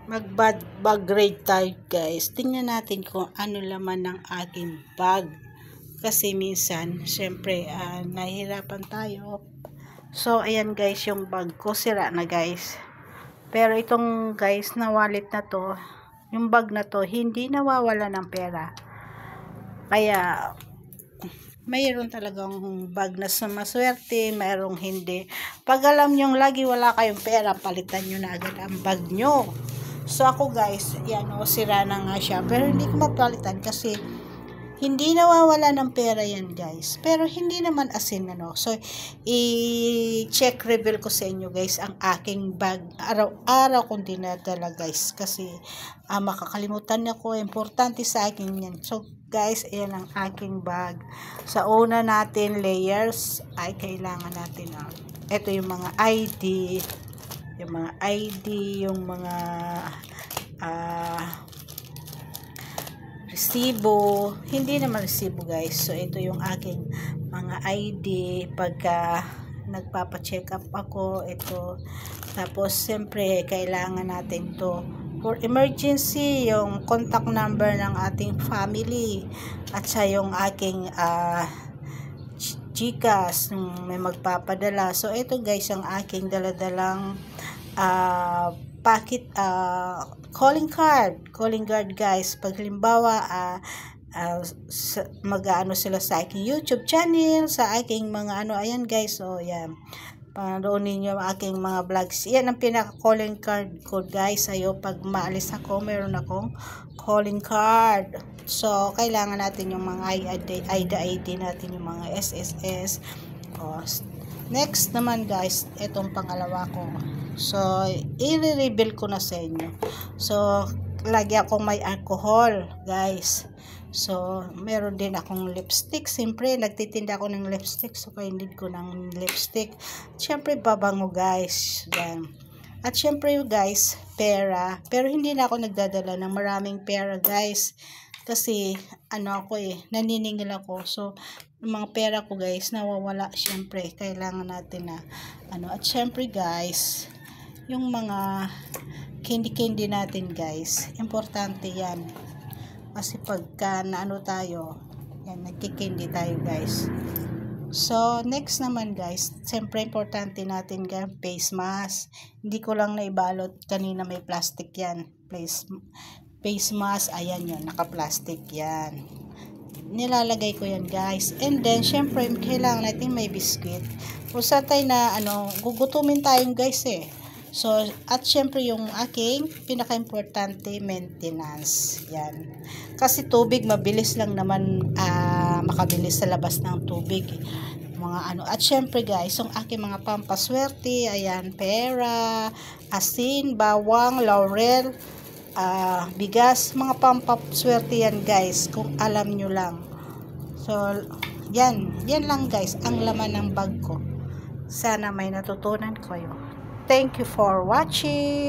Mag-bag grade tayo guys. Tingnan natin kung ano laman ng aking bag. Kasi minsan, syempre, nahihirapan tayo. So, ayan guys, yung bag ko. Sira na guys. Pero itong guys, na wallet na to, yung bag na to, hindi nawawala ng pera. Kaya, mayroon talagang bag na maswerte, mayroong hindi. Pag alam nyo lagi wala kayong pera, palitan nyo na agad ang bag nyo. So ako guys, yan o, sira na nga siya. Pero hindi ko mapalitan kasi hindi nawawala ng pera yan guys. Pero hindi naman asin ano. So, i-check reveal ko sa inyo guys ang aking bag. Araw-araw kong dinadala guys. Kasi makakalimutan ako. Importante sa akin yan. So guys, ayan ang aking bag. Sa una natin layers ay kailangan natin. Ito yung mga ID. Yung mga ID, yung mga resibo, hindi naman resibo guys. So ito yung aking mga ID pagka nagpapa-check up ako, ito. Tapos siyempre kailangan natin to for emergency, yung contact number ng ating family at sa yung aking GCash nung may magpapadala. So ito guys ang aking daladalang calling card guys. Pag halimbawa mag-ano sila sa aking YouTube channel, sa aking mga ayan guys. So yan, panoorin niyo ang aking mga vlogs. Yan ang pinaka calling card ko guys. Ayo, pag maalis ako, meron akong calling card. So kailangan natin yung mga ID natin, yung mga SSS. Next naman guys, itong pangalawa ko. So, i-reveal ko na sa inyo. So, lagi akong may alcohol, guys. So, meron din akong lipstick. Siyempre, nagtitinda ako ng lipstick. So, kainid ko ng lipstick. Siyempre, babango, guys. Yan. At siyempre, guys, pera. Pero hindi na ako nagdadala ng maraming pera, guys. Kasi, naniningil ako. So, yung mga pera ko, guys, nawawala. Siyempre, kailangan natin na, At siyempre, guys, yung mga candy natin guys, importante yan kasi pagka tayo yan, nagkikindi tayo guys. So next naman guys, siyempre importante natin guys, face mask. Hindi ko lang naibalot kanina, may plastic yan, face mask. Ayan yun, naka plastic yan, nilalagay ko yan guys. And then syempre kailangan natin may biscuit kung sa tayo na gugutumin tayong guys So, at syempre yung aking pinaka-importante, maintenance. Yan. Kasi tubig, mabilis lang naman makabilis sa labas ng tubig. At syempre guys, yung aking mga pampaswerte, ayan, pera, asin, bawang, laurel, bigas, mga pampaswerte yan guys, kung alam nyo lang. So, yan lang guys, ang laman ng bag ko. Sana may natutunan kayo. Thank you for watching.